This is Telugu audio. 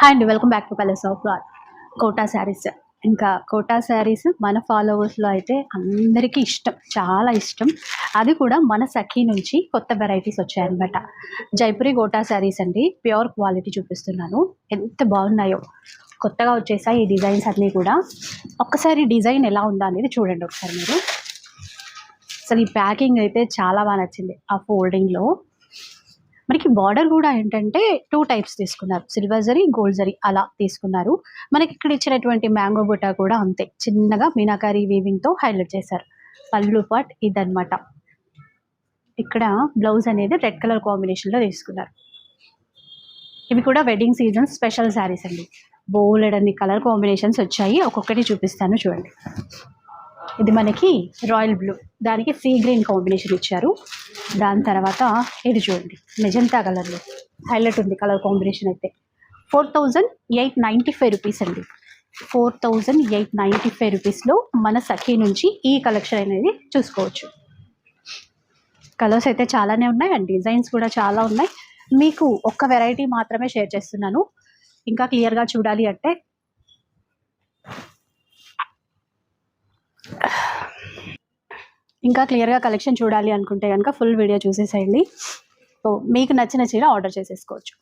హాయ్ అండి, welcome back to palace of flower. Kota saris. ఇంకా కోటా శారీస్ మన ఫాలోవర్స్లో అయితే అందరికీ ఇష్టం, చాలా ఇష్టం. అది కూడా మన సఖీ నుంచి కొత్త వెరైటీస్ వచ్చాయన్నమాట. జైపురి కోటా శారీస్ అండి, ప్యూర్ క్వాలిటీ చూపిస్తున్నాను. ఎంత బాగున్నాయో, కొత్తగా వచ్చేసాయి ఈ డిజైన్స్ అన్నీ కూడా. ఒక్కసారి డిజైన్ ఎలా ఉందా అనేది చూడండి ఒకసారి మీరు. అసలు ఈ ప్యాకింగ్ అయితే చాలా బాగా నచ్చింది. ఆ ఫోల్డింగ్లో మనకి బార్డర్ కూడా ఏంటంటే 2 టైప్స్ తీసుకున్నారు, సిల్వర్ జరీ, గోల్డ్ జరీ అలా తీసుకున్నారు. మనకి ఇక్కడ ఇచ్చినటువంటి మ్యాంగో బుట్ట కూడా అంతే, చిన్నగా మీనాకారి వీవింగ్తో హైలైట్ చేశారు. పళ్ళు పార్ట్ ఇదన్నమాట. ఇక్కడ బ్లౌజ్ అనేది రెడ్ కలర్ కాంబినేషన్లో తీసుకున్నారు. ఇవి కూడా వెడ్డింగ్ సీజన్ స్పెషల్ శారీస్ అండి. బోలెడ్ అన్ని కలర్ కాంబినేషన్స్ వచ్చాయి, ఒక్కొక్కటి చూపిస్తాను చూడండి. ఇది మనకి రాయల్ బ్లూ, దానికి సీ గ్రీన్ కాంబినేషన్ ఇచ్చారు. దాని తర్వాత ఇది చూడండి, మెజంతా కలర్లో హైలైట్ ఉంది కలర్ కాంబినేషన్ అయితే. 4895 రూపీస్ అండి. 4895 రూపీస్లో మన సఖీ నుంచి ఈ కలెక్షన్ అనేది చూసుకోవచ్చు. కలర్స్ అయితే చాలానే ఉన్నాయి అండ్ డిజైన్స్ కూడా చాలా ఉన్నాయి. మీకు ఒక్క వెరైటీ మాత్రమే షేర్ చేస్తున్నాను. ఇంకా క్లియర్గా చూడాలి అంటే కలెక్షన్ చూడాలి అనుకుంటే కనుక ఫుల్ వీడియో చూసేసేయండి. సో మీకు నచ్చిన చీర ఆర్డర్ చేసేసుకోవచ్చు.